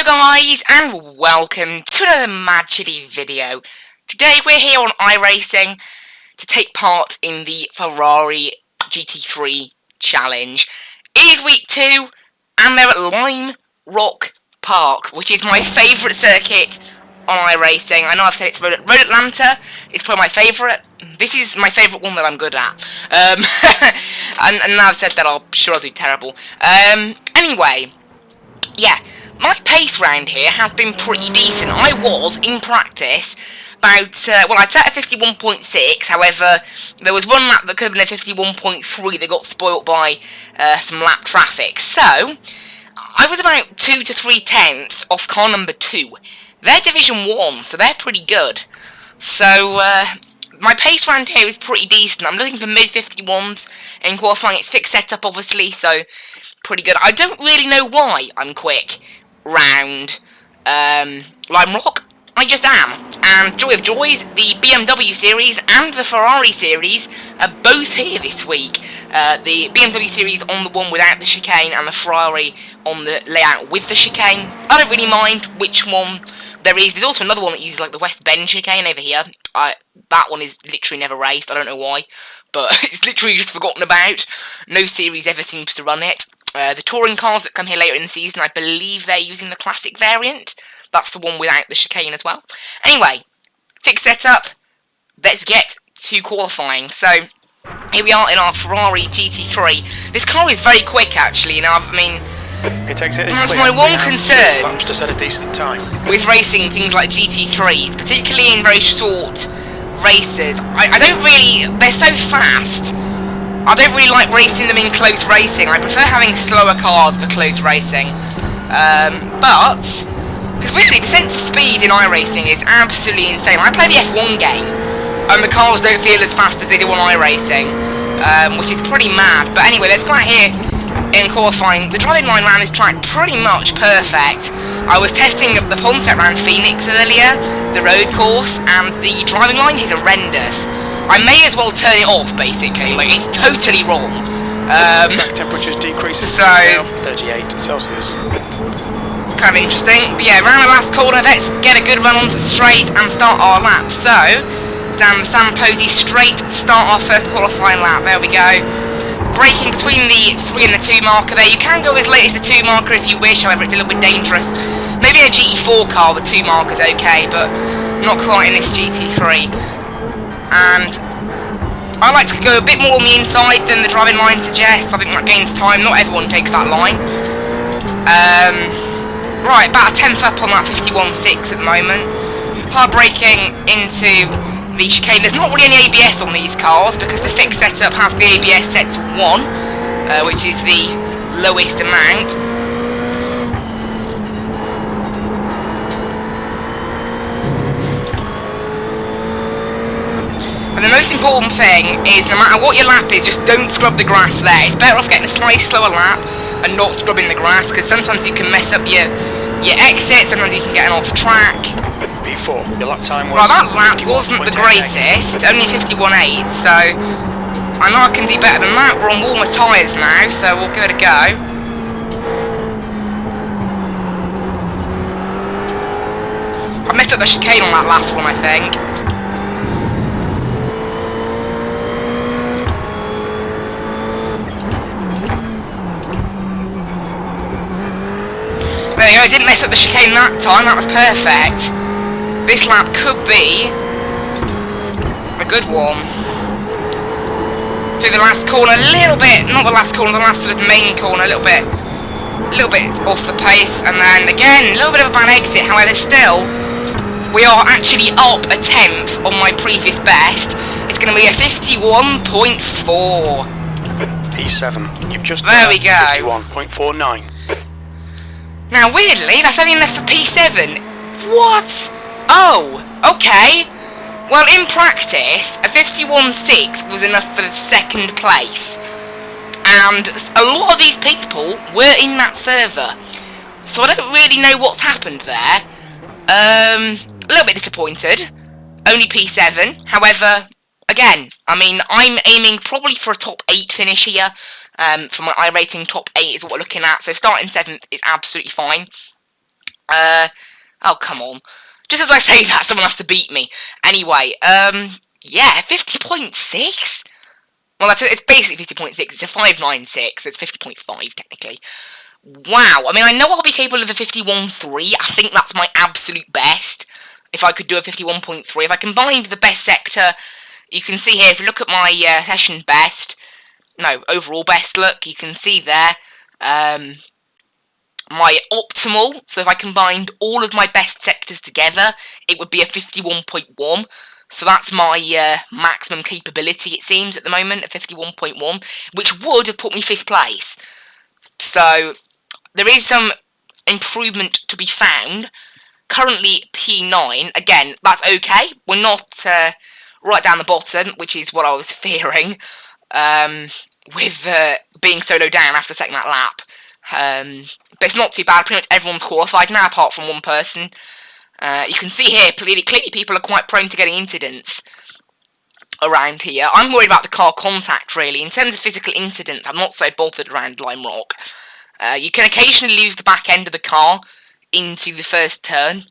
guys, and welcome to another Mad Chili video. Today we're here on iRacing to take part in the Ferrari GT3 challenge. It is week 2, and they're at Lime Rock Park, which is my favourite circuit on iRacing. I know I've said it's Road Atlanta, it's probably my favourite. This is my favourite one that I'm good at. And now I've said that, I'm sure I'll do terrible. Anyway, yeah. My pace round here has been pretty decent. I was, in practice, about, well, I'd set a 51.6, however, there was one lap that could have been a 51.3 that got spoilt by some lap traffic. So, I was about 2 to 3 tenths off car number 2. They're Division 1, so they're pretty good. So, my pace round here is pretty decent. I'm looking for mid-51s in qualifying. It's fixed setup, obviously, so pretty good. I don't really know why I'm quick round Lime Rock. I just am. And joy of joys, the BMW series and the Ferrari series are both here this week. The BMW series on the one without the chicane and the Ferrari on the layout with the chicane. I don't really mind which one there is. There's also another one that uses like the West Bend chicane over here. That one is literally never raced. I don't know why, but it's literally just forgotten about. No series ever seems to run it. The touring cars that come here later in the season, I believe they're using the classic variant. That's the one without the chicane as well. Anyway, fixed setup. Let's get to qualifying. So, here we are in our Ferrari GT3. This car is very quick, actually. Now, I mean, that's my one concern to set a decent time with racing things like GT3s, particularly in very short races. I don't really... They're so fast. I don't really like racing them in close racing. I prefer having slower cars for close racing. But, because really, the sense of speed in iRacing is absolutely insane. I play the F1 game, and the cars don't feel as fast as they do on iRacing, which is pretty mad. But anyway, let's go out here in qualifying. The driving line round is tracked pretty much perfect. I was testing the Pontet round Phoenix earlier, the road course, and the driving line is horrendous. I may as well turn it off, basically. Like, it's totally wrong. Track temperatures decreasing so to 38 Celsius. It's kind of interesting. But yeah, around the last corner, let's get a good run onto the straight and start our lap. So, down the Sam Posey straight to start our first qualifying lap. There we go. Braking between the 3 and the 2 marker there. You can go as late as the 2 marker if you wish, however, it's a little bit dangerous. Maybe a GT4 car, the 2 marker's okay, but not quite in this GT3. And I like to go a bit more on the inside than the driving line suggests. I think that gains time. Not everyone takes that line. Right, about a tenth up on that 51.6 at the moment. Hard braking into the chicane. There's not really any ABS on these cars because the fixed setup has the ABS set to 1, which is the lowest amount. And the most important thing is, no matter what your lap is, just don't scrub the grass there. It's better off getting a slightly slower lap and not scrubbing the grass, because sometimes you can mess up your exit, sometimes you can get an off track. P4, your lap time was... Well, that lap wasn't the greatest, only 51.8, so I know I can do better than that. We're on warmer tyres now, so we'll give it a go. I messed up the chicane on that last one, I think. There you go, I didn't mess up the chicane that time, that was perfect. This lap could be a good one. Through the last corner, a little bit, not the last corner, the last sort of main corner, a little bit off the pace, and then again, a little bit of a bad exit, however still, we are actually up a tenth on my previous best. It's going to be a 51.4. P7, you've just there we go. 51.49. Now, weirdly, that's only enough for P7. What? Oh, okay. Well, in practice, a 51.6 was enough for the second place. And a lot of these people were in that server. So I don't really know what's happened there. A little bit disappointed. Only P7. However, again, I mean, I'm aiming probably for a top 8 finish here. For my iRacing top 8 is what we're looking at. So starting 7th is absolutely fine. Oh, come on. Just as I say that, someone has to beat me. Anyway, yeah, 50.6? Well, it's basically 50.6. It's a 596, so it's 50.5, technically. Wow. I mean, I know I'll be capable of a 51.3. I think that's my absolute best. If I could do a 51.3. If I combined the best sector, you can see here, if you look at my session best, no, overall best look, you can see there, my optimal, so if I combined all of my best sectors together, it would be a 51.1. So that's my maximum capability, it seems, at the moment, at 51.1, which would have put me 5th place. So there is some improvement to be found. Currently P9, again, that's okay. We're not right down the bottom, which is what I was fearing, with being so low down after second that lap. But it's not too bad. Pretty much everyone's qualified now, apart from one person. You can see here, clearly people are quite prone to getting incidents around here. I'm worried about the car contact, really. In terms of physical incidents, I'm not so bothered around Lime Rock. You can occasionally lose the back end of the car into the first turn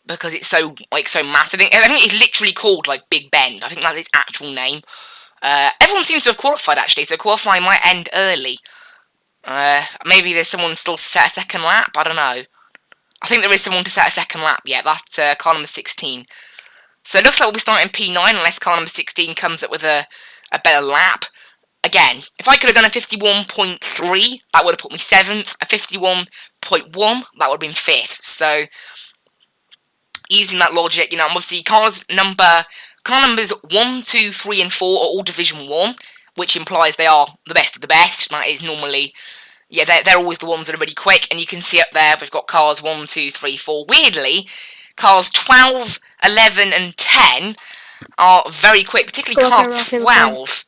because it's so massive. I think it's literally called Big Bend. I think that's its actual name. Everyone seems to have qualified actually, so qualifying might end early. Maybe there's someone still to set a second lap. I don't know. I think there is someone to set a second lap. Yeah, that's car number 16. So it looks like we'll be starting P9 unless car number 16 comes up with a better lap. Again, if I could have done a 51.3, that would have put me 7th. A 51.1, that would have been 5th. So, using that logic, obviously car numbers 1, 2, 3, and 4 are all Division 1, which implies they are the best of the best. That is normally, yeah, they're always the ones that are really quick. And you can see up there, we've got cars 1, 2, 3, 4. Weirdly, cars 12, 11, and 10 are very quick, particularly car 12.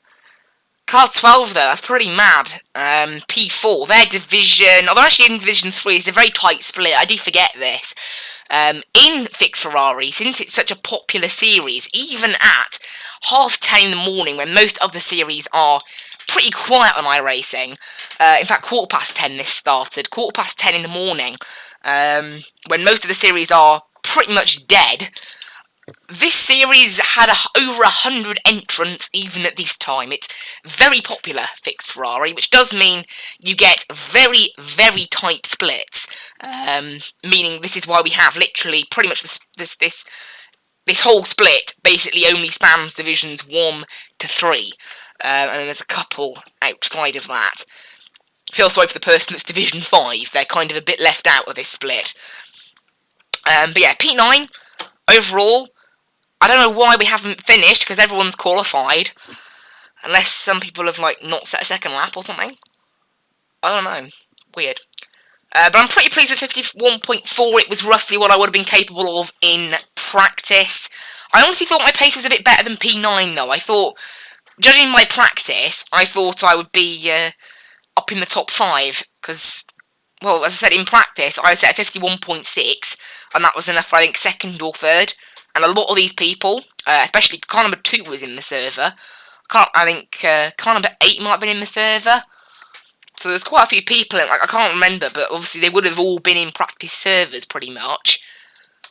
Car 12, though, that's pretty mad. P4, their division, although actually in Division 3, it's a very tight split. I do forget this. In Fixed Ferrari, since it's such a popular series, even at 10:30 in the morning, when most of the series are pretty quiet on iRacing, in fact, 10:15 this started, 10:15 in the morning, when most of the series are pretty much dead, this series had over 100 entrants even at this time. It's very popular, Fixed Ferrari, which does mean you get very, very tight splits. Meaning this is why we have literally pretty much this whole split basically only spans divisions 1 to 3. And then there's a couple outside of that. I feel sorry for the person that's Division 5. They're kind of a bit left out of this split. But yeah, P9, overall, I don't know why we haven't finished, because everyone's qualified. Unless some people have, not set a second lap or something. I don't know. Weird. But I'm pretty pleased with 51.4. It was roughly what I would have been capable of in practice. I honestly thought my pace was a bit better than P9, though. I thought, judging my practice, I thought I would be up in the top 5. Because, well, as I said, in practice, I set a 51.6. And that was enough for, I think, 2nd or 3rd. And a lot of these people, especially car number 2 was in the server. I think car number 8 might have been in the server. So there's quite a few people in, I can't remember, but obviously they would have all been in practice servers pretty much.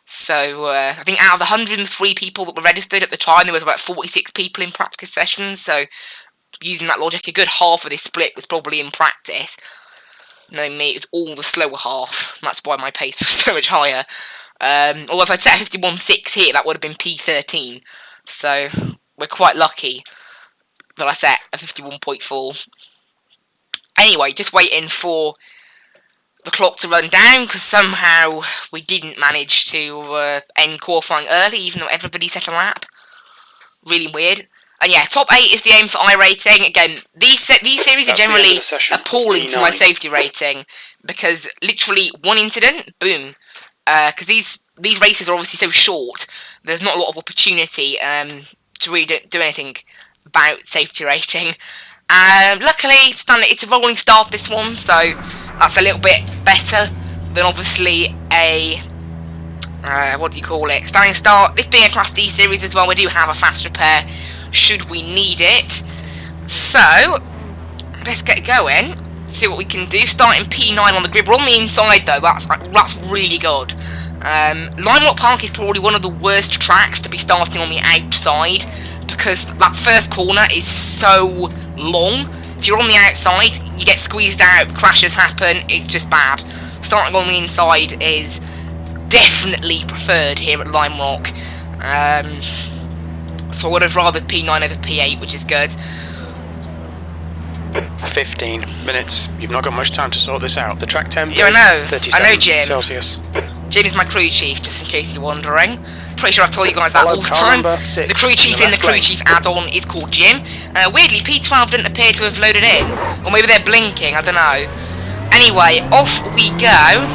So I think out of the 103 people that were registered at the time, there was about 46 people in practice sessions. So using that logic, a good half of this split was probably in practice. Knowing me, it was all the slower half. That's why my pace was so much higher. Although if I'd set a 51.6 here, that would have been P13. So we're quite lucky that I set a 51.4. Anyway, just waiting for the clock to run down, because somehow we didn't manage to end qualifying early, even though everybody set a lap. Really weird. And yeah, top 8 is the aim for iRating. Again, these series are generally appalling to my safety rating, because literally one incident, boom. Because these races are obviously so short, there's not a lot of opportunity to really do anything about safety rating. Luckily, it's a rolling start, this one, so that's a little bit better than obviously a what do you call it? Standing start. This being a Class D series as well, we do have a fast repair should we need it. So let's get going. See what we can do. Starting P9 on the grid. We're on the inside though. That's really good. Lime Rock Park is probably one of the worst tracks to be starting on the outside because that first corner is so long. If you're on the outside, you get squeezed out, crashes happen, it's just bad. Starting on the inside is definitely preferred here at Lime Rock. So I would have rather P9 over P8, which is good. 15 minutes. You've not got much time to sort this out. The track temp Yeah, I know. 37 I know, Jim. Celsius. Jim is my crew chief, just in case you're wondering. Pretty sure I've told you guys that Follow all the car time. number 6 The crew chief in the left crew lane. chief add-on is called Jim. Weirdly, P12 didn't appear to have loaded in. Or maybe they're blinking, I don't know. Anyway, off we go.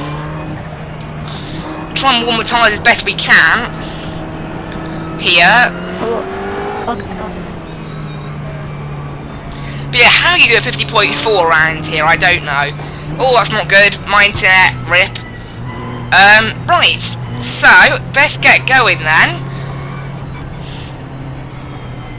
Try and warm the tyres as best we can. Here. But yeah, how you do a 50.4 around here, I don't know. Oh, that's not good. My internet, rip. Right. So, let's get going then.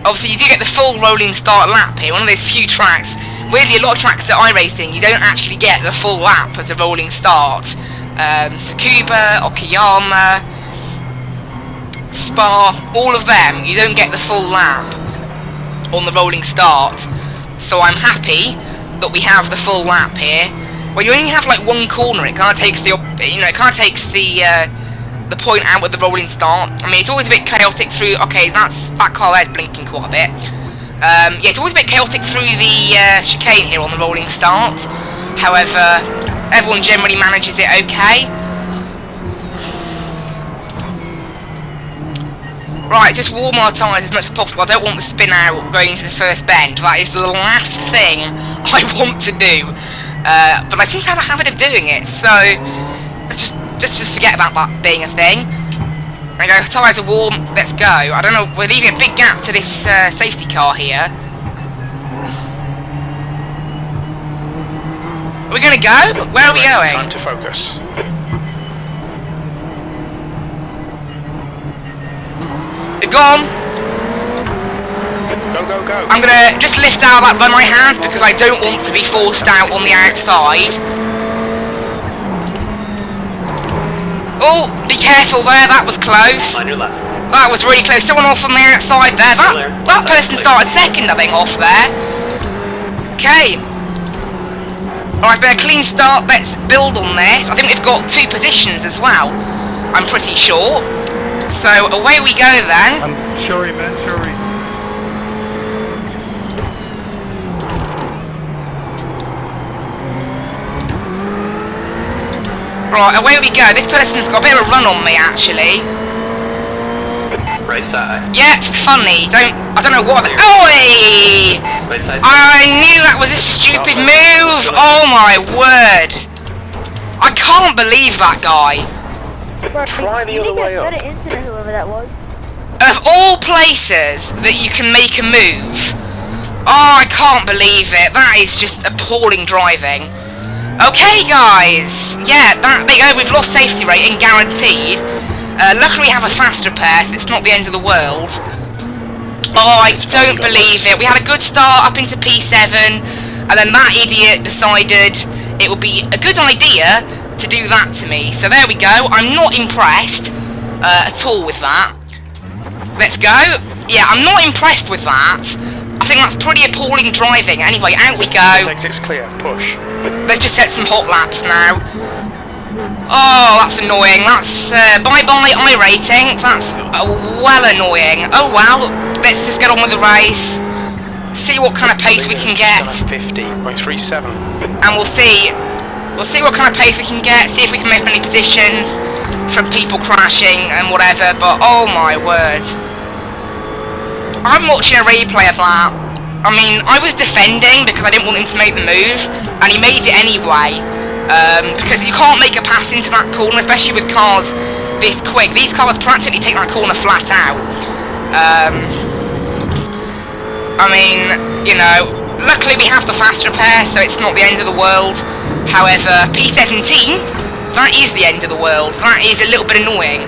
Obviously, you do get the full rolling start lap here. One of those few tracks. Weirdly, a lot of tracks at iRacing, you don't actually get the full lap as a rolling start. Tsukuba, Okayama, Spa, all of them, you don't get the full lap on the rolling start. So I'm happy that we have the full lap here. When you only have like one corner, it kind of takes the point out with the rolling start. I mean, it's always a bit chaotic through. Okay, that car there's blinking quite a bit. Yeah, it's always a bit chaotic through the chicane here on the rolling start. However, everyone generally manages it okay. Right, just warm our tyres as much as possible. I don't want the spin out going into the first bend. That is the last thing I want to do. But I seem to have a habit of doing it, so let's just forget about that being a thing. There we go, tyres are warm, let's go. I don't know, we're leaving a big gap to this safety car here. Are we going to go? Where are we going? Time to focus. We've gone. Go, go, go. I'm going to just lift out that run I had because I don't want to be forced out on the outside. Oh, be careful there, that was close. On your left. That was really close. Someone off on the outside there. That person started second, I think, off there. Okay. Alright, been a clean start. Let's build on this. I think we've got 2 positions as well. I'm pretty sure. So, away we go then. I'm sorry, man, sorry. Right, away we go. This person's got a bit of a run on me, actually. Right side. Yeah, funny. I don't know what. Oi! Right side. I knew that was a stupid move. Oh my word! I can't believe that guy. Try the other way up. Whoever that was. Of all places that you can make a move, oh, I can't believe it. That is just appalling driving. Okay, guys. Yeah, there you go. We've lost safety rating, guaranteed. Luckily, we have a fast repair, so it's not the end of the world. Oh, I don't believe it. We had a good start up into P7, and then that idiot decided it would be a good idea to do that to me. So there we go. I'm not impressed at all with that. Let's go. Yeah, I'm not impressed with that. I think that's pretty appalling driving. Anyway, out we go. Exit's clear. Push. Let's just set some hot laps now. Oh, that's annoying. That's bye-bye iRacing. That's well annoying. Oh well. Let's just get on with the race. See what kind of pace we can get. 50.37. And we'll see what kind of pace we can get, see if we can make any positions from people crashing and whatever, but oh my word. I'm watching a replay of that. I mean, I was defending because I didn't want him to make the move, and he made it anyway. Because you can't make a pass into that corner, especially with cars this quick. These cars practically take that corner flat out. I mean, you know, luckily we have the fast repair, so it's not the end of the world. However, P17, that is the end of the world. That is a little bit annoying.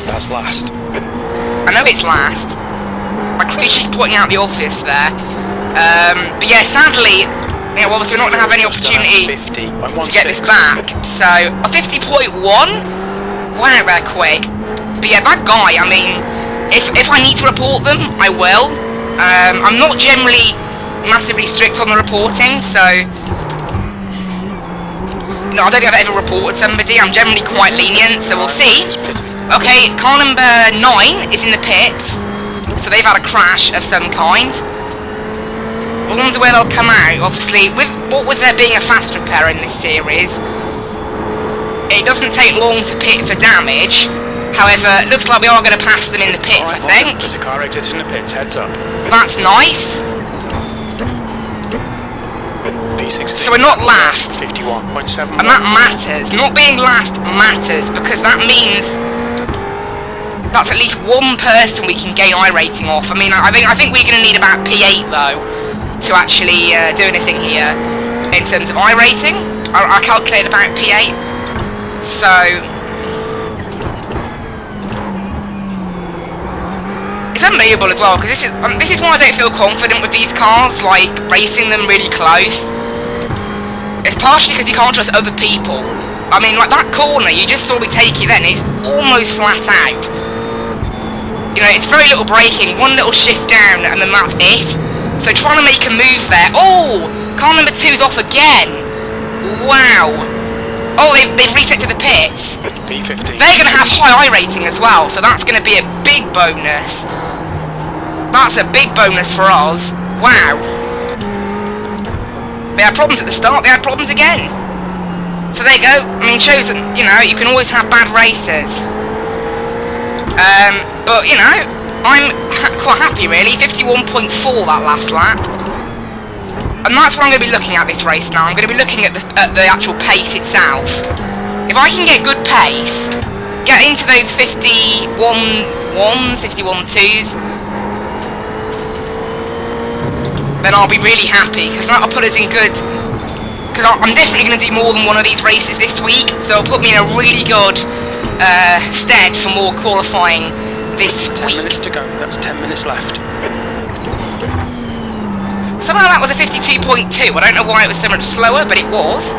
That's last. I know it's last. My crew chief pointing out the obvious there. But yeah, sadly, you know, obviously we're not going to have any opportunity to get this back. So, a 50.1? Wow, they're quick. But yeah, that guy, I mean, if I need to report them, I will. I'm not generally massively strict on the reporting, so... You know, I don't think I've ever reported somebody. I'm generally quite lenient, so we'll see. Okay, car number 9 is in the pits, so they've had a crash of some kind. I wonder where they'll come out. Obviously, with there being a fast repair in this series, it doesn't take long to pit for damage. However, it looks like we are going to pass them in the pits, I think. There's a car exiting the pits, heads up. That's nice. So we're not last. 51.7. And that matters. Not being last matters, because that means that's at least one person we can gain iRating off. I mean, I think we're going to need about P8 though to actually do anything here in terms of iRating. I calculated about P8. So it's unbelievable as well, because this is why I don't feel confident with these cars, like racing them really close. It's partially because you can't trust other people. I mean, like that corner, you just saw me take it then, it's almost flat out. You know, it's very little braking, one little shift down, and then that's it. So trying to make a move there. Oh! Car number 2's off again. Wow. Oh, they've reset to the pits. P50. They're going to have high iRating as well, so that's going to be a big bonus. That's a big bonus for us. Wow. They had problems at the start, they had problems again. So there you go. I mean, shows that, you know, you can always have bad races. But, you know, I'm quite happy, really. 51.4 that last lap. And that's what I'm going to be looking at this race now. I'm going to be looking at the actual pace itself. If I can get good pace, get into those 51.1s, 51.2s, then I'll be really happy, because that'll put us in good... Because I'm definitely going to do more than one of these races this week, so it'll put me in a really good stead for more qualifying this week. 10 minutes to go, that's 10 minutes left. Somehow that was a 52.2, I don't know why it was so much slower, but it was.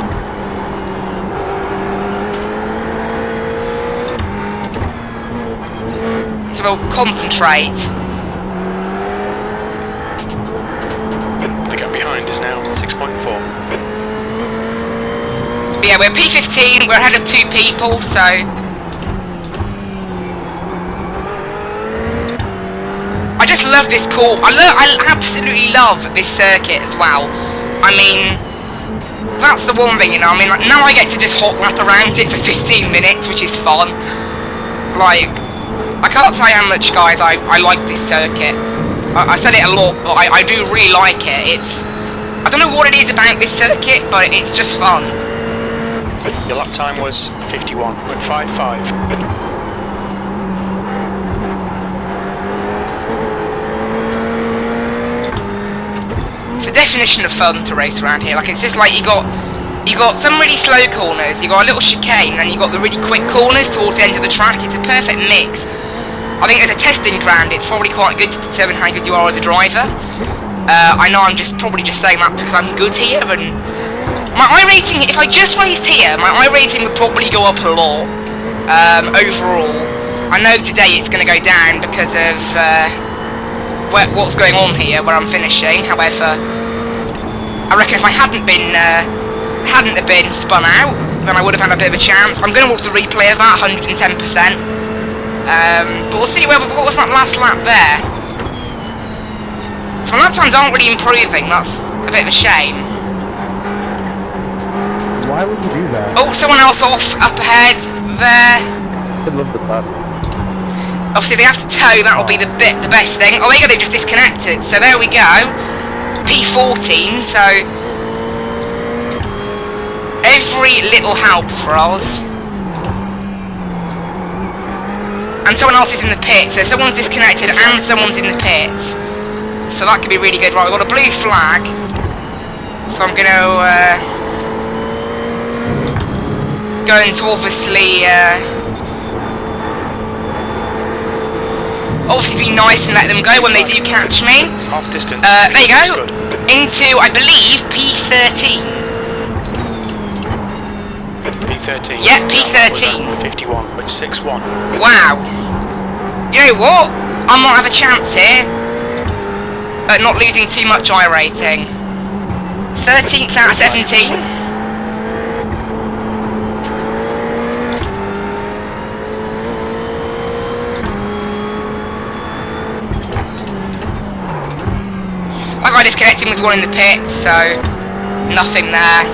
So we'll concentrate. The gap behind is now 6.4. But yeah, we're P15, we're ahead of 2 people, so... I just love this course. I absolutely love this circuit as well. I mean, that's the one thing, you know. I mean, like, now I get to just hot lap around it for 15 minutes, which is fun. Like, I can't tell you how much, guys, I like this circuit. I said it a lot, but I do really like it. I don't know what it is about this circuit, but it's just fun. Your lap time was 51, went 5.5. It's the definition of fun to race around here. Like, it's just like you got some really slow corners, you got a little chicane, and you got the really quick corners towards the end of the track. It's a perfect mix. I think as a testing ground, it's probably quite good to determine how good you are as a driver. I know I'm probably just saying that because I'm good here, and my iRating, if I just raced here, my iRating would probably go up a lot overall. I know today it's going to go down because of what's going on here where I'm finishing. However, I reckon if I hadn't have been spun out, then I would have had a bit of a chance. I'm going to watch the replay of that 110%. But we'll see what was that last lap there. So my lap times aren't really improving. That's a bit of a shame. Why would you do that? Oh, someone else off up ahead there. I love the button. Obviously, if they have to tow, that'll be the best thing. Oh, there you go, they've just disconnected. So there we go. P14, so... every little helps for us. And someone else is in the pit, so someone's disconnected and someone's in the pits. So that could be really good. Right, we've got a blue flag. So I'm going to obviously... obviously be nice and let them go when they do catch me. Half distance. There you go. into, I believe, P13. P13. Yeah, P13. 51, which 6-1. Wow. You know what? I might have a chance here at not losing too much iRacing. 13th out of 17. That guy disconnecting was one in the pits, so nothing there.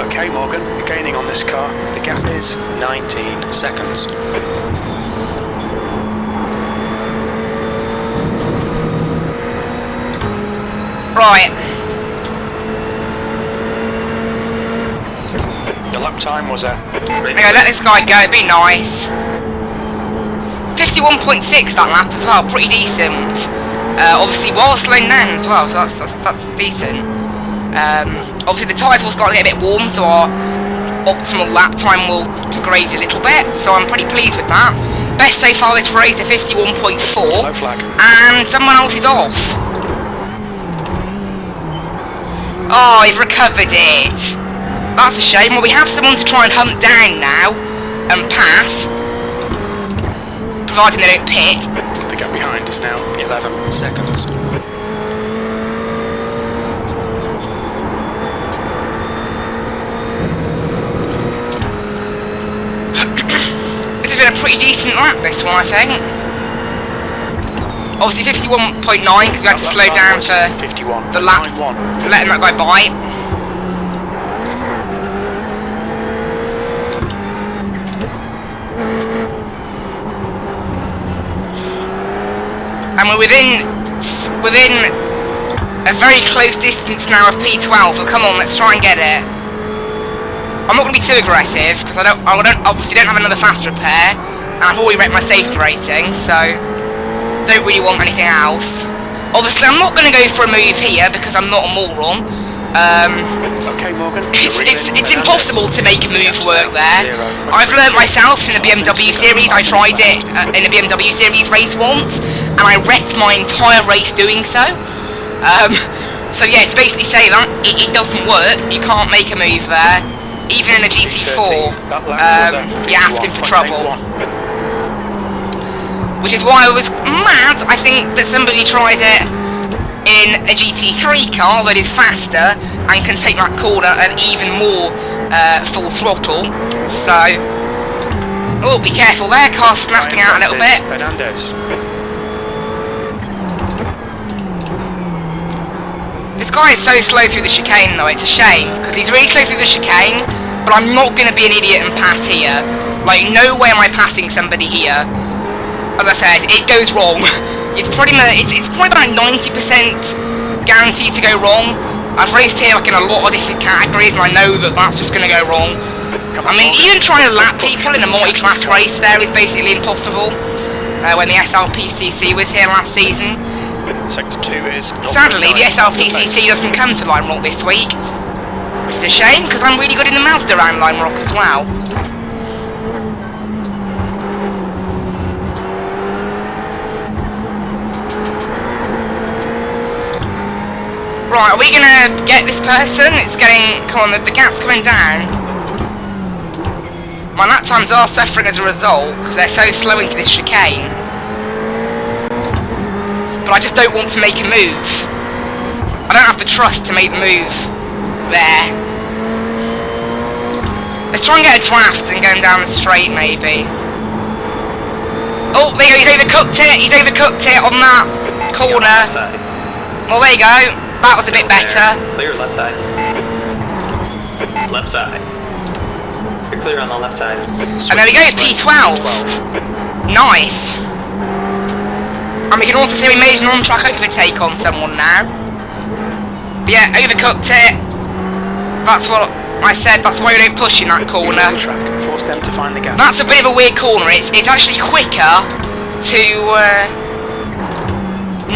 Okay, Morgan, you're gaining on this car. The gap is 19 seconds. Right. Your lap time was at... I'm gonna let this guy go, it'd be nice. 51.6 that lap as well, pretty decent. Obviously while slowing down as well, so that's decent. Obviously the tyres will start to get a bit warm, so our optimal lap time will degrade a little bit, so I'm pretty pleased with that. Best so far this race at 51.4, Low flag. and someone else is off. Oh, he's recovered it. That's a shame. Well, we have someone to try and hunt down now and pass, providing they don't pit. The gap behind is now 11 seconds. This has been a pretty decent lap, this one, I think. Obviously 51.9 because we had to slow down for 51. the lap, 9-1. letting that guy by. And we're within a very close distance now of P12. So come on, let's try and get it. I'm not going to be too aggressive because I obviously don't have another fast repair, and I've already wrecked my safety rating, so don't really want anything else. Obviously, I'm not going to go for a move here because I'm not a moron. Okay, Morgan. It's impossible to make a move work there. I've learnt myself in the BMW series. I tried it in the BMW series race once, and I wrecked my entire race doing so. So yeah, to basically say that it doesn't work. You can't make a move there, even in a GT4. You're asking for trouble. Which is why I was mad, I think, that somebody tried it in a GT3 car that is faster and can take that corner at even more full throttle. So, oh, be careful there, car's snapping out a little bit. Fernandez. This guy is so slow through the chicane though, it's a shame, because he's really slow through the chicane, but I'm not going to be an idiot and pass here. Like, no way am I passing somebody here. As I said, it goes wrong. It's probably about 90% guaranteed to go wrong. I've raced here like in a lot of different categories, and I know that that's just going to go wrong. I mean, even trying to lap people in a multi-class race there is basically impossible. When the SLPCC was here last season. Sector 2 is... Sadly, the SLPCC doesn't come to Lime Rock this week, which is a shame because I'm really good in the Mazda around Lime Rock as well. Right, are we gonna get this person? It's getting... Come on, the gap's coming down. My lap times are suffering as a result, because they're so slow into this chicane. But I just don't want to make a move. I don't have the trust to make the move there. Let's try and get a draft and go down the straight, maybe. Oh, there you go, he's overcooked it! He's overcooked it on that corner. Well, there you go. That was a bit better. Clear left side. Left side. You're clear on the left side. And there we go, P12. Nice. And we can also see we made an on-track overtake on someone now. But yeah, overcooked it. That's what I said, that's why we don't push in that corner. Force them to find the gap. That's a bit of a weird corner. It's actually quicker to...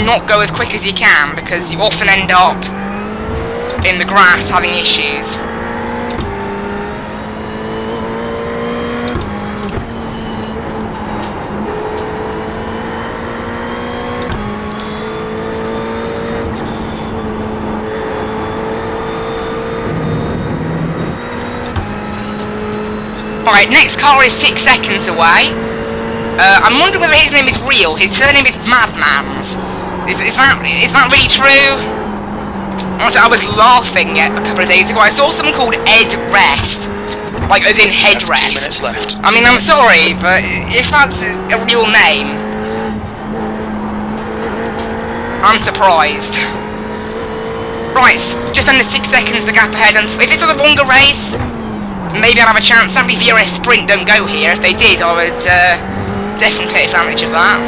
not go as quick as you can, because you often end up in the grass having issues. Right, next car is 6 seconds away. I'm wondering whether his name is real. His surname is Madmans. Is that really true? Honestly, I was laughing a couple of days ago. I saw someone called Ed Rest. Like, as in headrest. 2 minutes left. I mean, I'm sorry, but if that's a real name, I'm surprised. Right, just under 6 seconds the gap ahead, and if this was a longer race, maybe I'd have a chance. Sadly, VRS Sprint don't go here. If they did, I would definitely take advantage of that.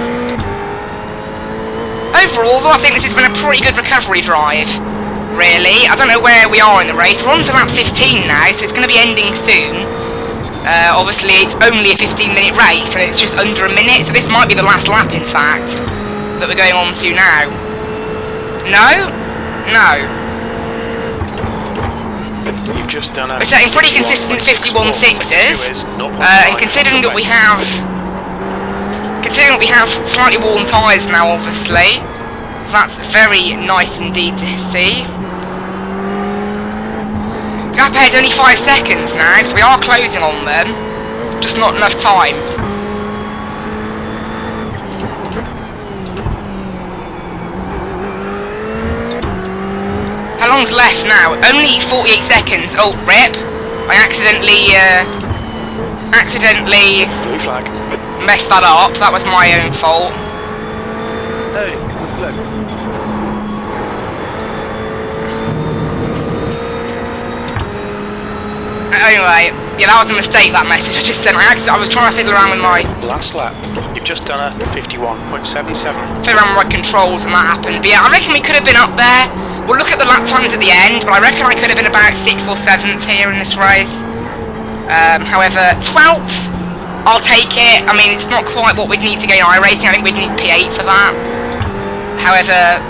Overall, though, I think this has been a pretty good recovery drive. Really, I don't know where we are in the race. We're on to lap 15 now, so it's going to be ending soon. Obviously, it's only a 15-minute race, and it's just under a minute, so this might be the last lap, in fact, that we're going on to now. No? No. You've just done a... We're setting pretty consistent 51.6s, and considering that we have slightly worn tyres now, obviously, that's very nice indeed to see. Gap ahead only 5 seconds now, so we are closing on them. Just not enough time. How long's left now? Only 48 seconds. Oh, rip. I accidentally Blue flag. messed that up. That was my own fault. Hey, look. Anyway, yeah, that was a mistake, that message I just sent. I was trying to fiddle around with my Last lap. You've just done a 51.77. controls and that happened. But yeah, I reckon we could have been up there. We'll look at the lap times at the end, but I reckon I could have been about 6th or 7th here in this race. However, 12th, I'll take it. I mean, it's not quite what we'd need to gain iRacing. I think we'd need P8 for that. However,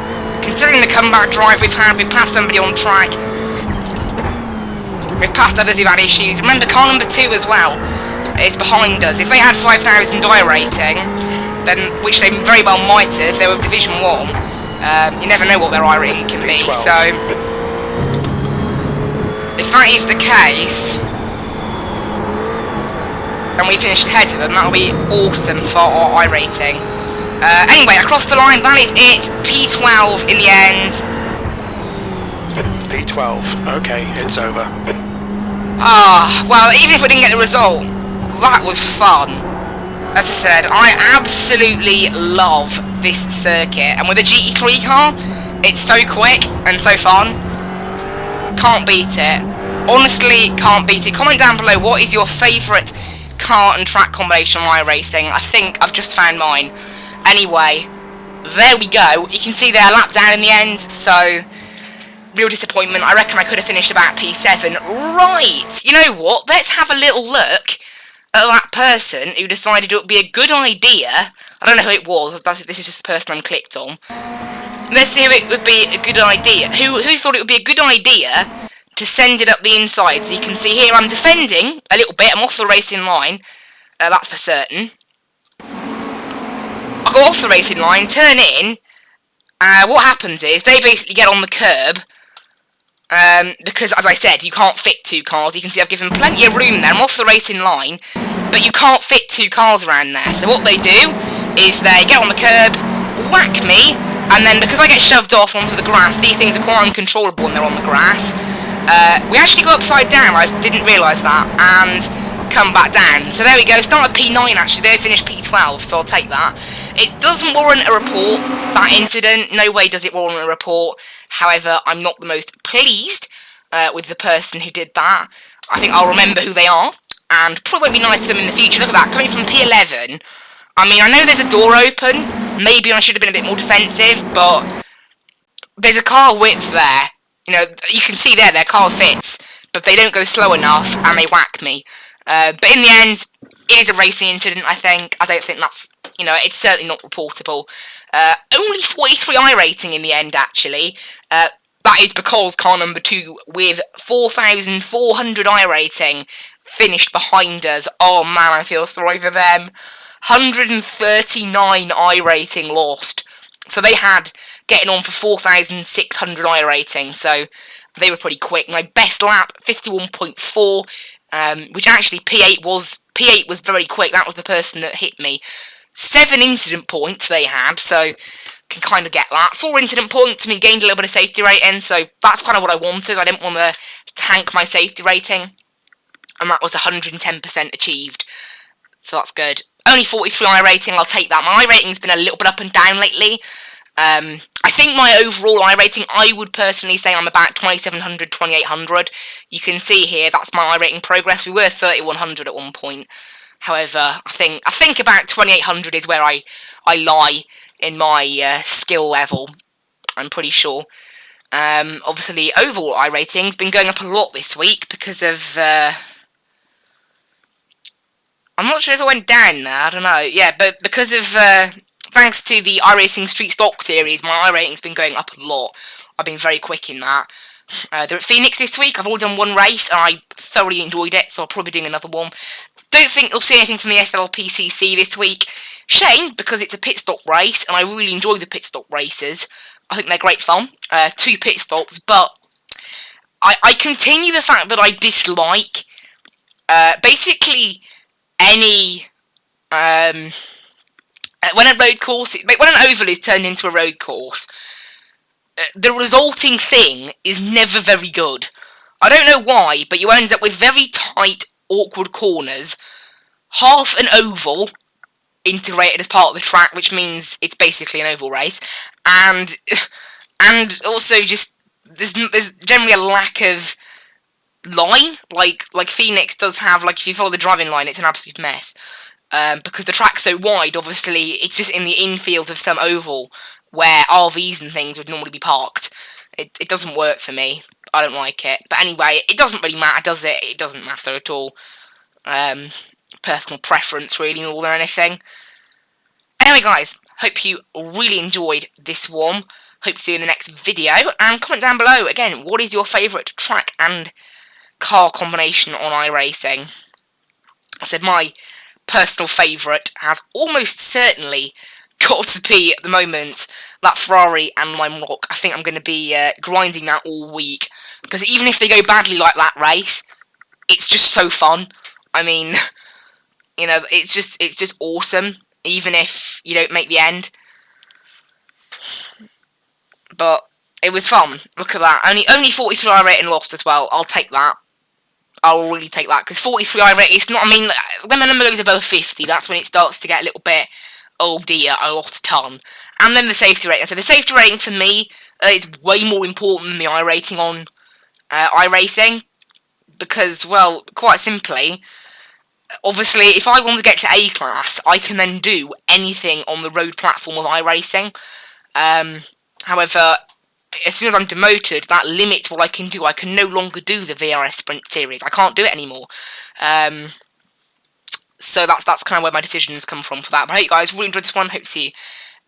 considering the comeback drive we've had, we've passed somebody on track. We've passed others who've had issues. Remember, car number 2 as well is behind us. If they had 5,000 iRating, then, which they very well might have, they were Division 1, you never know what their iRating can be. So, if that is the case, and we finished ahead of them, that'll be awesome for our iRating. Anyway, across the line, that is it. P12 in the end. P12. Okay, it's over. Well, even if we didn't get the result, that was fun. As I said, I absolutely love this circuit, and with a GT3 car, it's so quick and so fun. Can't beat it. Honestly, can't beat it. Comment down below, what is your favourite car and track combination on iRacing? I think I've just found mine. Anyway, there we go. You can see there, lap down in the end, so real disappointment. I reckon I could have finished about P7. Right, you know what? Let's have a little look at that person who decided it would be a good idea. I don't know who it was. This is just the person I'm clicked on. Let's see if it would be a good idea. Who thought it would be a good idea to send it up the inside? So you can see here I'm defending a little bit. I'm off the racing line. That's for certain. I go off the racing line, turn in. What happens is they basically get on the curb. Because, as I said, you can't fit 2 cars. You can see I've given plenty of room there. I'm off the racing line, but you can't fit 2 cars around there. So what they do is they get on the curb, whack me, and then because I get shoved off onto the grass, these things are quite uncontrollable when they're on the grass. We actually go upside down. I didn't realise that, and come back down. So there we go. Start at P9, actually. They finished P12, so I'll take that. It doesn't warrant a report, that incident. No way does it warrant a report. However, I'm not the most pleased with the person who did that. I think I'll remember who they are, and probably won't be nice to them in the future. Look at that, coming from P11. I mean, I know there's a door open. Maybe I should have been a bit more defensive, but there's a car width there. You know, you can see there, their car fits, but they don't go slow enough, and they whack me. But in the end, it is a racing incident, I think. I don't think that's, you know, it's certainly not reportable. Only 43 iRating in the end, actually. That is because car number 2, with 4,400 iRating, finished behind us. Oh man, I feel sorry for them. 139 iRating lost. So they had getting on for 4,600 iRating, so they were pretty quick. My best lap, 51.4. which actually P8 was very quick. That was the person that hit me. 7 incident points they had, so can kind of get that. 4 incident points, I mean, gained a little bit of safety rating, so that's kind of what I wanted. I didn't want to tank my safety rating, and that was 110% achieved, so that's good. Only 43 iRating, I'll take that. My iRating's been a little bit up and down lately. I think my overall iRating, I would personally say I'm about 2700, 2800. You can see here, that's my iRating progress. We were 3100 at one point. However, I think about 2800 is where I lie in my skill level. I'm pretty sure. Obviously, overall iRating's been going up a lot this week because of. I'm not sure if it went down there. I don't know. Yeah, but because of thanks to the iRacing Street Stock series, my iRating's been going up a lot. I've been very quick in that. They're at Phoenix this week. I've already done one race, and I thoroughly enjoyed it, so I'll probably be doing another one. Don't think you'll see anything from the SLPCC this week. Shame, because it's a pit stop race, and I really enjoy the pit stop races. I think they're great fun. 2 pit stops, but I continue the fact that I dislike basically any when a road course, when an oval is turned into a road course, the resulting thing is never very good. I don't know why, but you end up with very tight, awkward corners, half an oval integrated as part of the track, which means it's basically an oval race, and also just there's generally a lack of line, like Phoenix does have. Like, if you follow the driving line, it's an absolute mess. Because the track's so wide, obviously, it's just in the infield of some oval where RVs and things would normally be parked. It doesn't work for me. I don't like it. But anyway, it doesn't really matter, does it? It doesn't matter at all. Personal preference, really, more than anything. Anyway, guys, hope you really enjoyed this one. Hope to see you in the next video. And comment down below, again, what is your favourite track and car combination on iRacing? I said my personal favourite has almost certainly got to be, at the moment, that Ferrari and Lime Rock. I think I'm going to be grinding that all week, because even if they go badly like that race, it's just so fun. I mean, you know, it's just awesome, even if you don't make the end. But it was fun. Look at that. Only 43 iRating lost as well. I'll take that. I'll really take that, because 43 iRating, it's not, I mean, when the number goes above 50, that's when it starts to get a little bit, oh dear, I lost a ton. And then the safety rating. So the safety rating for me is way more important than the iRating on iRacing, because, well, quite simply, obviously, if I want to get to A class, I can then do anything on the road platform of iRacing. However, as soon as I'm demoted, that limits what I can do. I can no longer do the VRS Sprint Series. I can't do it anymore. So that's kind of where my decisions come from for that. But I hope you guys really enjoyed this one. Hope to see you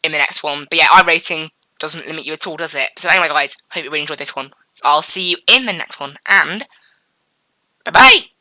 in the next one. But yeah, iRacing doesn't limit you at all, does it? So anyway, guys, hope you really enjoyed this one. So I'll see you in the next one, and bye-bye!